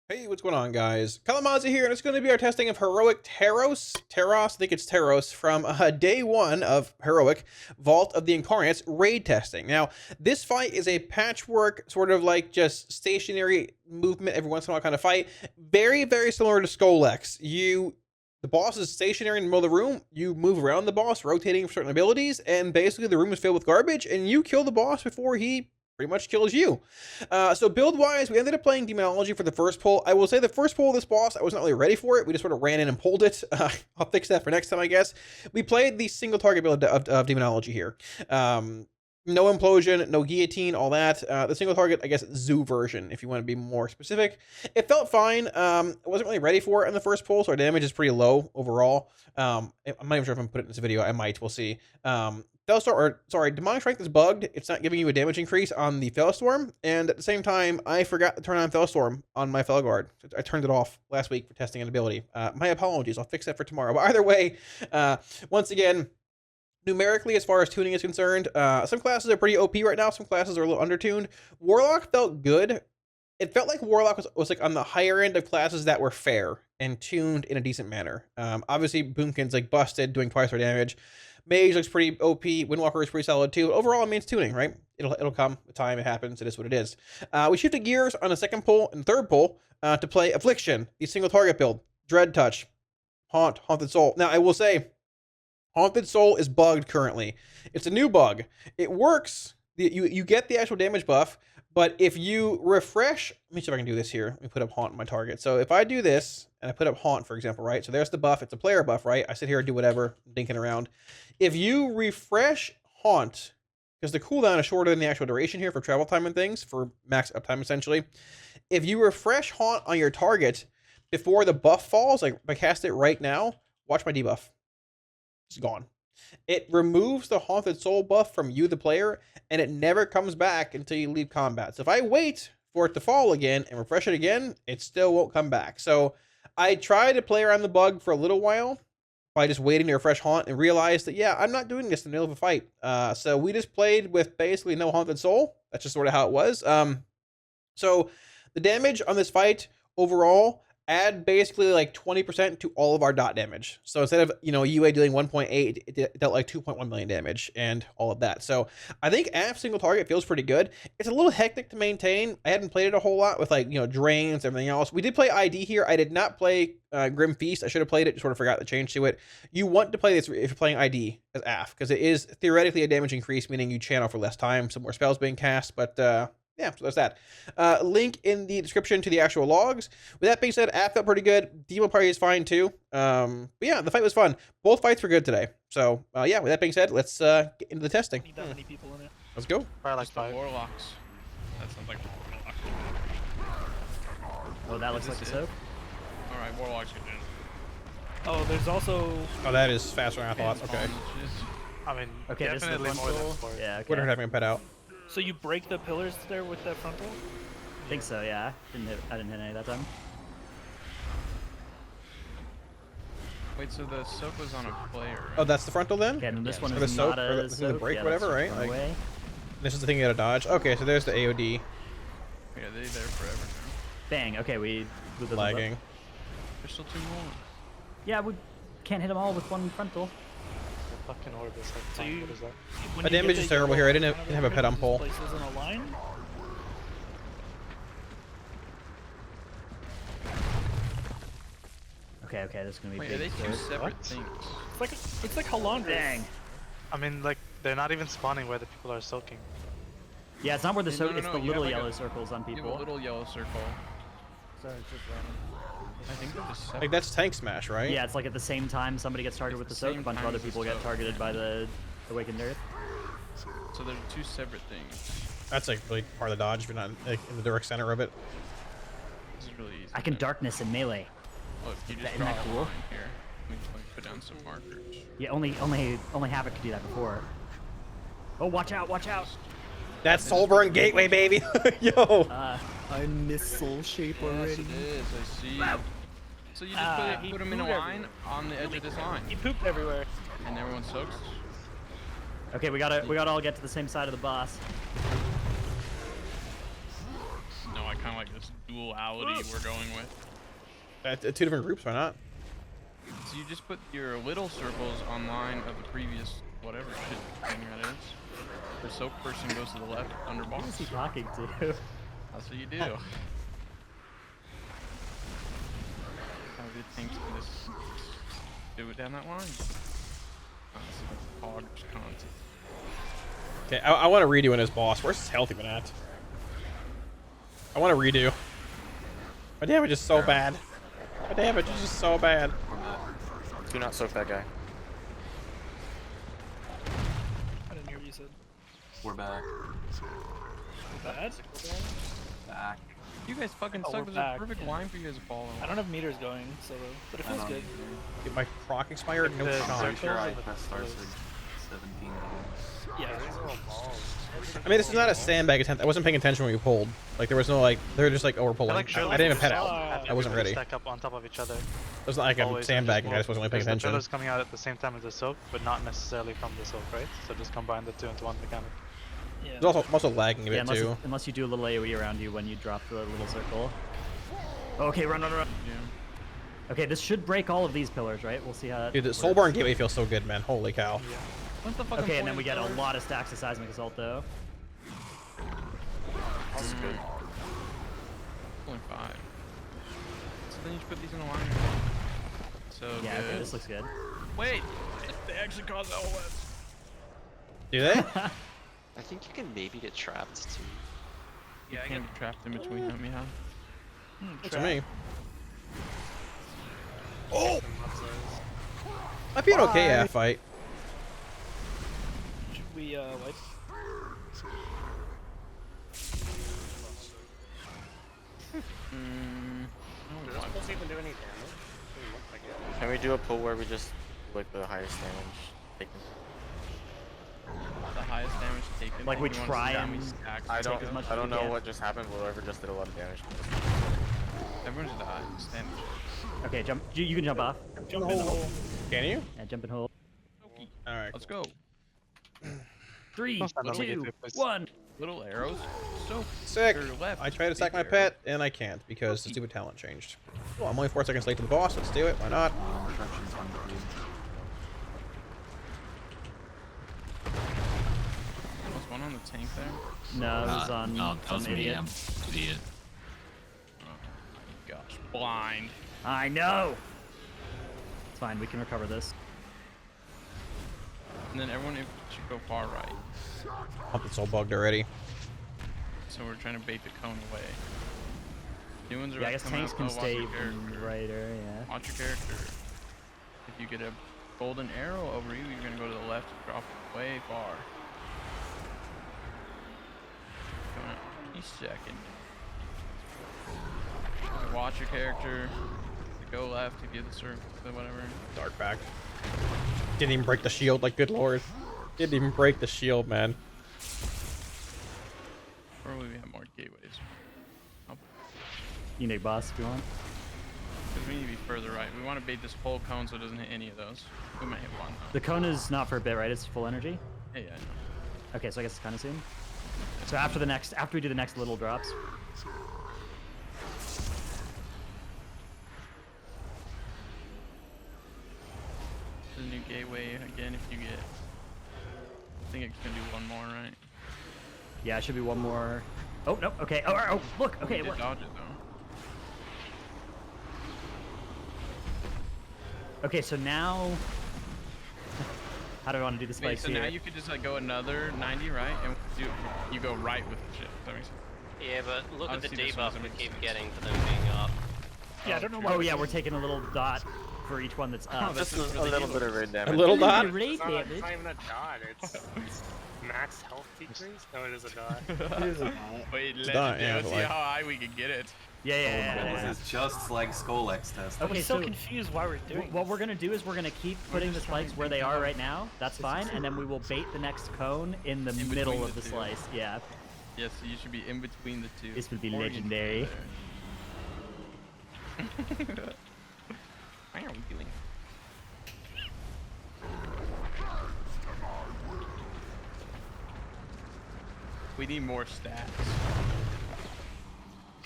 Hey, what's going on, guys? Kalamazi here, and it's going to be our testing of Heroic Terros, I think it's Terros, from day one of Heroic Vault of the Incarnates raid testing. Now, this fight is a patchwork, sort of like just stationary movement every once in a while kind of fight. Very, very similar to Skolex. The boss is stationary in the middle of the room, you move around the boss, rotating for certain abilities, and basically the room is filled with garbage, and you kill the boss before he pretty much kills you. So build-wise, we ended up playing Demonology for the first pull. I will say the first pull of this boss, I was not really ready for it. We just sort of ran in and pulled it. I'll fix that for next time, I guess. We played the single target build of Demonology here. No implosion, no guillotine, all that. The single target, I guess, zoo version, if you want to be more specific. It felt fine. I wasn't really ready for it in the first pull, so our damage is pretty low overall. I'm not even sure if I'm put it in this video. I might. We'll see. Demonic Strength is bugged. It's not giving you a damage increase on the Fellstorm, and at the same time, I forgot to turn on Fellstorm on my Felguard. I turned it off last week for testing an ability. My apologies. I'll fix that for tomorrow. But either way, once again, numerically, as far as tuning is concerned, some classes are pretty OP right now. Some classes are a little undertuned. Warlock felt good. It felt like Warlock was like on the higher end of classes that were fair and tuned in a decent manner. Obviously, Boomkin's like busted, doing twice our damage. Mage looks pretty OP. Windwalker is pretty solid too. Overall, it means tuning, right? It'll come with time. It happens. It is what it is. We shifted gears on the second pull and third pull to play Affliction, the single target build. Dread Touch, Haunted Soul. Now, I will say, Haunted Soul is bugged currently. It's a new bug. It works. You get the actual damage buff, but if you refresh, let me see if I can do this here. Let me put up Haunt on my target. So if I do this and I put up Haunt, for example, right? So there's the buff. It's a player buff, right? I sit here and do whatever, dinking around. If you refresh Haunt, because the cooldown is shorter than the actual duration here for travel time and things, for max uptime essentially. If you refresh Haunt on your target before the buff falls, like if I cast it right now, watch my debuff. It's gone. It removes the Haunted Soul buff from you, the player, and it never comes back until you leave combat. So if I wait for it to fall again and refresh it again, it still won't come back. So I tried to play around the bug for a little while by just waiting to refresh Haunt and realized that, yeah, I'm not doing this in the middle of a fight. So we just played with basically no Haunted Soul. That's just sort of how it was. So the damage on this fight overall, add basically like 20% to all of our dot damage. So instead of, UA dealing 1.8, it dealt like 2.1 million damage and all of that. So I think AF single target feels pretty good. It's a little hectic to maintain. I hadn't played it a whole lot with drains, everything else. We did play ID here. I did not play Grim Feast. I should have played it, sort of forgot the change to it. You want to play this if you're playing ID as AF, because it is theoretically a damage increase, meaning you channel for less time, some more spells being cast, but yeah, so that's that. Link in the description to the actual logs. With that being said, AF felt pretty good. Demo party is fine too. But yeah, the fight was fun. Both fights were good today. So yeah, with that being said, let's get into the testing. Need that many people in it. Let's go. Probably like 5. Warlocks. That sounds like Warlock. Oh, that looks like a soap. Alright, Warlocks are doing. Oh, there's also. Oh, that is faster than I thought. Okay. I mean, Okay, definitely this is the more than frontal. 4. Yeah, okay. We're having a pet out. So you break the pillars there with that frontal? I think so, yeah. I didn't hit any that time. Wait, so the soap was on a player, right? Oh, that's the frontal then? Okay, and this Yeah, one so the is soap, not or a the soap. break, yeah, whatever, that's right? run Like, away. this is the thing you gotta dodge. Okay, so there's the AOD. Yeah, they're there forever now. Bang, okay, we blew those up. Lagging. There's still 2 more. Yeah, we can't hit them all with one frontal. The fucking orb is like, So you- what is that? When My you get damage the is terrible yellow here. I didn't kind of have a pet on pull. Places in a line? Okay, this is gonna be Wait, are big. they 2 sword. separate What? things? It's like Halandra. Bang. I mean, like, they're not even spawning where the people are soaking. Yeah, it's not where the Yeah, soap, no, it's no, the you have little like yellow a- circles on You have a people. little yellow circle. So it's just random. I think they're just separate. Like, that's Tank Smash, right? Yeah, it's like at the same time somebody gets targeted with the It's soap, the a bunch of same other time as people the get soap. targeted by the Awakened Earth. So they're 2 separate things. That's like really part of the dodge if you're not like in the direct center of it. This is really easy. I can to- darkness in melee. Look, you just Isn't that draw a cool? line here. We can like, put down some markers. Yeah, only Havoc could do that before. Oh, watch out, watch out! That's Soulburn Gateway, baby. Yo. I miss Soul Shape Yes, already. it is. I see. So you just He put them in a pooed line on the edge of this line, He pooped everywhere. and everyone soaks. Okay, we gotta all get to the same side of the boss. No, I kind of like this duality we're going with. Two different groups, why not? So you just put your little circles on line of the previous whatever shit thing that is. The soak person goes to the left under boss. Who is he talking to? That's what you do. How the tanks can just do it down that line. Hog content. Okay, I want to redo in his boss. Where's his health even at? I want to redo. My damage is so bad. My damage is just so bad. Do not soak that guy. I didn't hear what you said. We're back. Bad? Back. You guys fucking Oh, suck. we're There's a back. perfect line for you guys to follow. I don't have meters going, so but it feels good. Get my proc expired? No The chance. I'm circles sure I and the pressed start circles. 17 times. Yeah. I mean, this is not a sandbag attempt. I wasn't paying attention when we pulled. Like, there was no, like, they were just like, oh, we're pulling. like I didn't even pet out. Have I wasn't ready. Stack up on top of each other. It was not like I'm Always, sandbagging. I just wasn't really paying the attention. pillars coming out at the same time as the soak, but not necessarily from the soak, right? So just combine the two into one mechanic. Yeah. I'm also lagging a Yeah, bit too. unless you do a little AoE around you when you drop the little circle. Okay, run. Yeah. Okay, this should break all of these pillars, right? We'll see how that Dude, the works. Soulborn Gateway feels so good, man. Holy cow. What's the fucking Okay, and point then we of get a pillars? lot of stacks of Seismic Assault, though. That's good. Only 5. So then you just put these in a line. So Yeah, good. okay, this looks good. Wait, they actually cause LOS. Do they? I think you can maybe get trapped too. Yeah, I get trapped in between them, yeah. To me. Oh! I'd be an okay AF fight. Should we wipe? Can we do a pull where we just like the highest damage taken? The highest damage taken. Like, we You wanna try see how and many stacks I you don't. take as much I as don't we know can. what just happened. But whoever just did a lot of damage. Everyone's died. Stand. Okay, jump. You can jump off. Jump in the hole. Can you? Yeah, jump and hold. Alright. Let's go. 3, Don't stand on the 2, gate, please. 1. Little arrows. So Sick. to your left. I tried to sack my big arrow. pet, and I can't because the stupid talent changed. Well, I'm only 4 seconds late to the boss. Let's do it. Why not? Reflections on the blue. Was one on the tank there? No, it was on No, that some was me. idiot. I'm idiot. Gosh, blind. I know. It's fine. We can recover this. And then everyone should go far right. Something's so bugged already. So we're trying to bait the cone away. New ones are Yeah, I about guess to come tanks out. can Oh, watch stay your character. righter. Yeah. Watch your character. If you get a golden arrow over you, you're gonna go to the left and drop way far. Coming out any second. Watch your character. Go left to get the circle, whatever. Dark back. Didn't even break the shield, like, good lord. Didn't even break the shield, man. Probably we have more gateways. You can take boss if you want. Because we need to be further right. We want to bait this whole cone so it doesn't hit any of those. We might hit one though. The cone is not for a bit, right? It's full energy. Yeah, yeah, I know. Okay, so I guess it's kind of soon. So after we do the next little drops. The new gateway again if you get. I think it's gonna do one more, right? Yeah, it should be one more. Oh no. Okay. Oh, look. Okay, We it did worked. dodge it though. Okay, so now. How do I want to do the Wait, spikes so here? now you could just like go another 90, right? And you go right with the shit. Does that make sense? Yeah, but look at the Obviously this one's debuff we gonna keep be- getting for them being up. Yeah, I don't know why. Oh yeah, we're taking a little dot for each one that's up. Just a little bit of raid A damage. little dot? Raid It's not damage. even a dot, it's max health decrease? No, it is a dot. Wait, It's done, yeah, let's but see like- how high we can get it. Yeah. This is just like Skull-X test. I'm Okay, so so confused why we're doing what we're gonna do is we're gonna keep putting the spikes where they are right now. That's fine, and then we will bait the next cone in the In middle between of the the two. slice. Yeah. Yes, so you should be in between the two. This would be Or you can legendary. go there. How are we doing? We need more stats.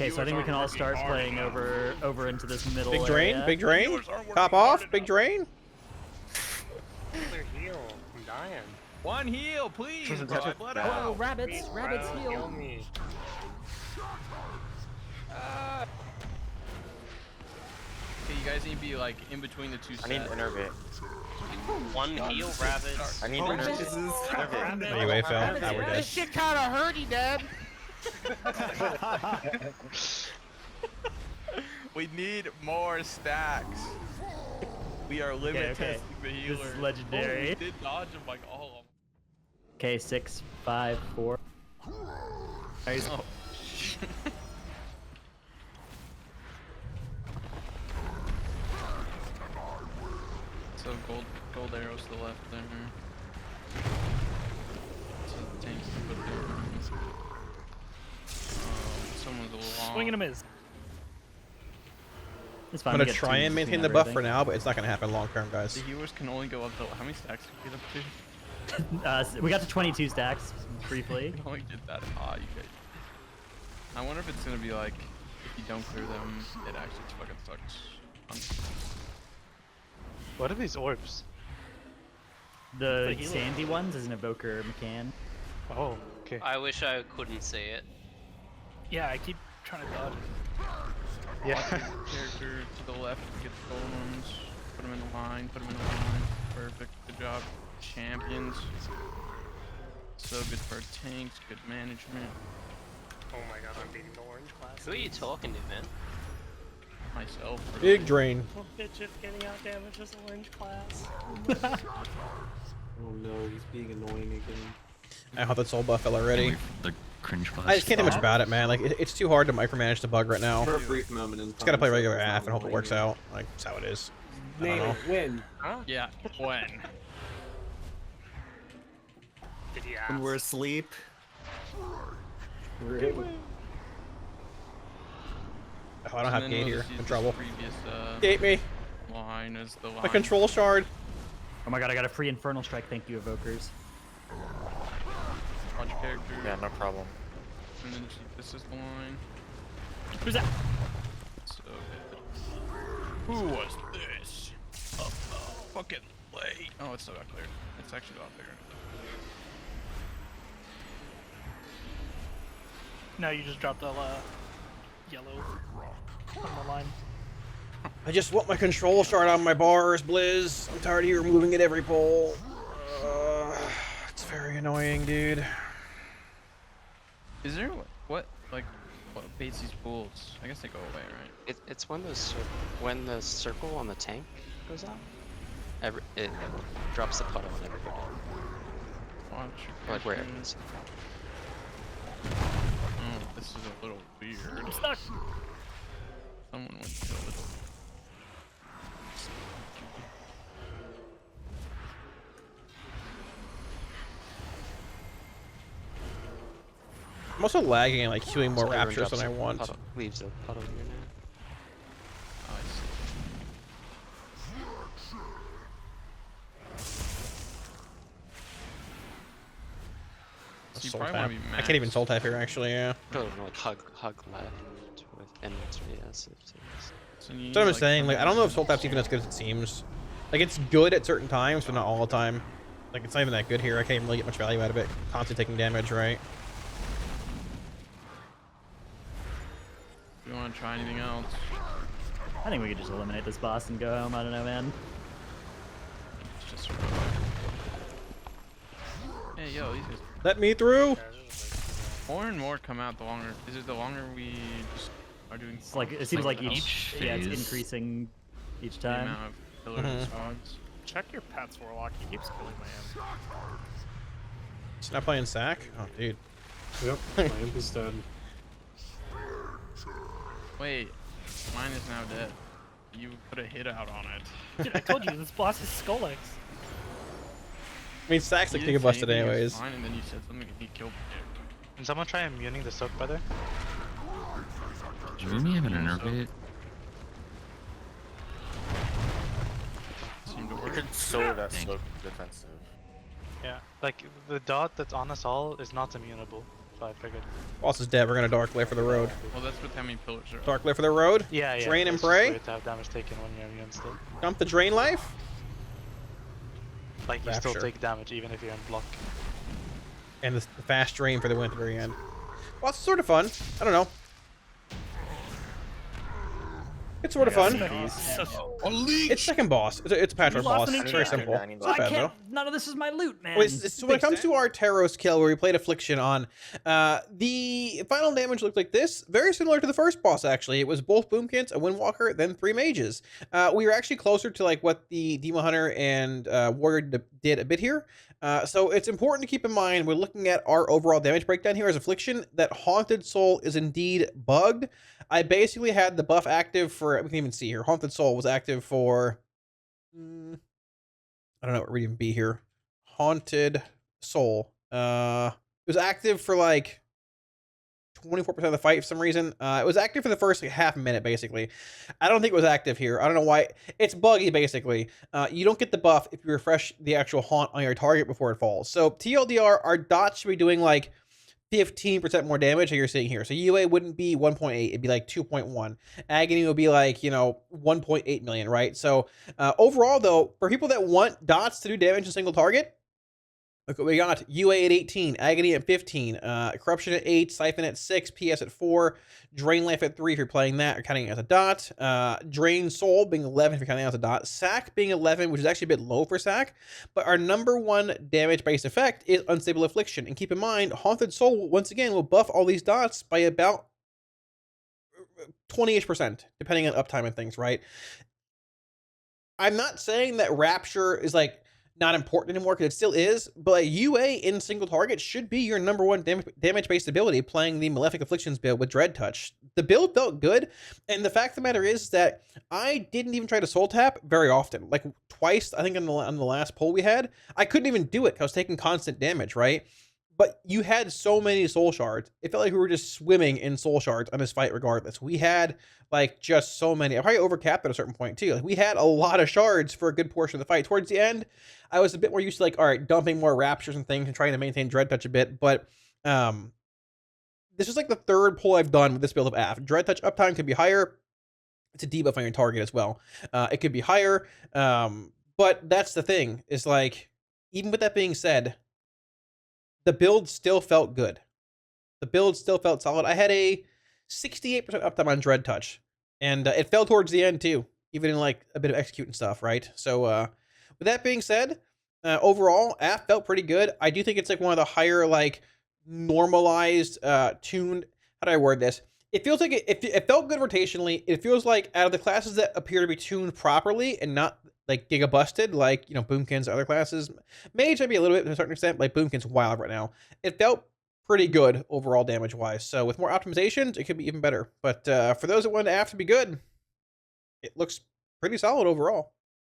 Okay, so I think we can all start playing over into this middle Big drain, area. big drain. Top off, big drain. Another heal. I'm dying. One heal, please. Bro. Let Oh, out. rabbits, rabbits Bro, heal. heal me. Okay, you guys need to be like in between the two sets. I need innervate. One heal, rabbits. I need Oh, innervate. Jesus. Innervate. Anyway, fell. Now we're dead. shit kind of hurty, Dad. We need more stacks. We are limit Okay, testing the This healer. is legendary. Oh, we did dodge him like all of them. Okay, 6, 5, 4. Nice. Oh. So gold arrows to the left there. So the tanks can put there. Someone's a long. Swing and a miss. It's fine. I'm we gonna get try two and maintain between the buff for everything. now, but it's not gonna happen long term, guys. The healers can only go up to how many stacks can we get up to? We got to 22 stacks briefly. We only did that high, you guys. I wonder if it's gonna be like if you don't clear them, it actually fucking sucks. What are these orbs? The sandy ones is an evoker McCann. Oh, okay. I wish I couldn't see it. Yeah, I keep trying to dodge it. Yeah. Character to the left, get the gold ones, put them in the line, put them in the line. Perfect, good job. Champions. So good for our tanks, good management. Oh my god, I'm beating the orange class. Who are you talking to, man? Myself. Big drain. Oh, bitch, if getting out damage is orange class. Oh no, he's being annoying again. I hope that soul buff fell already. The cringe flash. I just can't do much about it, man. Like it's too hard to micromanage the bug right now. For a brief moment in time. Just gotta play regular so it's AF and not hope it works annoying. out. Like that's how it is. I Name don't know. it. When? Yeah, when? Did he ask? When we're asleep. We're able. Oh, I don't have And then gate we'll here. just use In this trouble. Previous, Gate me. line as the line. My control shard. Oh my god, I got a free Infernal Strike. Thank you, evokers. Watch character. Yeah, no problem. And then this is the line. Who's that? So good. Who was this? Fucking late. Oh, it's still got cleared. It's actually got cleared. No, you just dropped a yellow on the line. I just want my control shard on my bars, Blizz. I'm tired of you removing it every pull. It's very annoying, dude. Is there what baits these pools? I guess they go away, right? It's when the circle on the tank goes out. It drops the puddle on everybody. Watch. Like where it character. is. Oh, this is a little weird. I'm stuck. Someone would kill it. I'm also lagging and like queuing more So everyone raptures than drops I a want. puddle- leaves a puddle here now. Oh, I see. So you Soul probably want tap. to be I can't even maxed. soul tap here actually, yeah. Probably like hug left with enemies. Yes, So you That's what I'm need, saying. Like I don't know if soul something- tap's even as good as it seems. Like it's good at certain times, but not all the time. Like it's not even that good here. I can't even really get much value out of it. Constantly taking damage, right? You want to try anything else? I think we could just eliminate this boss and go home. I don't know, man. It's just sort of like... Hey, yo, these guys... Let me through. More and more come out the longer... Is it the longer we just are doing... It's like it seems like each yeah, it's phase. increasing each the time. amount of pillars and squads. Check your pets, Warlock. He keeps killing my amp. It's not playing sack. Oh, dude. Yep, my imp is dead. Wait, mine is now dead. You put a hit out on it. Dude, I told you this boss is Skull X. I mean, sack's like You Giga didn't say busted anything, it was anyways. Fine, and then you said something and he killed me. Can someone try immuning the soak, brother? Do you maybe have an innervate? Seemed to You work. could sow that so defensive. Yeah. Like, the dot that's on us all is not immunable. so I figured. Boss is dead. We're gonna Dark Glare for the road. Well, that's with how many pillars are up. Dark Glare for the road. Yeah, yeah. Drain and it's just pray. weird to have damage taken when you're immune still. Dump the drain life. Like you still Rapture. take damage even if you're in block. And the fast drain for the win at the very end. Well, it's sort of fun. I don't know. It's sort of fun. It's second boss. It's a patchwork lost boss. an It's very enchant. simple. I need It's I not bad though. can't. None of this is my loot, man. Well, so when it comes to our Terros kill where we played Affliction on, the final damage looked like this. Very similar to the first boss, actually. It was both Boomkins, a Windwalker, then 3 mages. We were actually closer to like what the Demon Hunter and Warrior did a bit here. So it's important to keep in mind, we're looking at our overall damage breakdown here as Affliction, that Haunted Soul is indeed bugged. I basically had the buff active for, we can even see here, Haunted Soul was active for, I don't know what would even be here. Haunted Soul. It was active for like 24% of the fight for some reason. It was active for the first like, half minute, basically. I don't think it was active here. I don't know why. It's buggy, basically. You don't get the buff if you refresh the actual haunt on your target before it falls. So TLDR, our dots should be doing like 15% more damage, like you're seeing here. So UA wouldn't be 1.8, it'd be like 2.1. Agony would be like, 1.8 million, right? So overall, though, for people that want dots to do damage in a single target, look what we got. UA at 18, Agony at 15, Corruption at 8, Siphon at 6, PS at 4, Drain Life at 3 if you're playing that or counting it as a dot, Drain Soul being 11 if you're counting it as a dot, Sack being 11, which is actually a bit low for Sack, but our number one damage-based effect is Unstable Affliction. And keep in mind, Haunted Soul, once again, will buff all these dots by about 20-ish%, depending on uptime and things, right? I'm not saying that Rapture is like not important anymore, because it still is, but like UA in single target should be your number one damage-based ability playing the Malefic Afflictions build with Dread Touch. The build felt good, and the fact of the matter is that I didn't even try to soul tap very often. Like twice, I think on the last pull we had, I couldn't even do it because I was taking constant damage, right? But you had so many soul shards. It felt like we were just swimming in soul shards on this fight regardless. We had like just so many. I probably overcapped at a certain point too. Like, we had a lot of shards for a good portion of the fight. Towards the end, I was a bit more used to like, all right, dumping more raptures and things and trying to maintain Dread Touch a bit. But this is like the third pull I've done with this build of AF. Dread Touch uptime could be higher. It's a debuff on your target as well. It could be higher. But that's the thing, is like, even with that being said, the build still felt good. The build still felt solid. I had a 68% uptime on Dread Touch, and it fell towards the end too, even in like a bit of execute and stuff, right? So with that being said, overall, AF felt pretty good. I do think it's like one of the higher like normalized, tuned, how do I word this? It feels like it felt good rotationally. It feels like out of the classes that appear to be tuned properly and not like giga busted, like, Boomkins, other classes. Mage might be a little bit to a certain extent, like Boomkin's wild right now. It felt pretty good overall damage wise. So with more optimizations, it could be even better. But for those that want AF to be good, it looks pretty solid overall.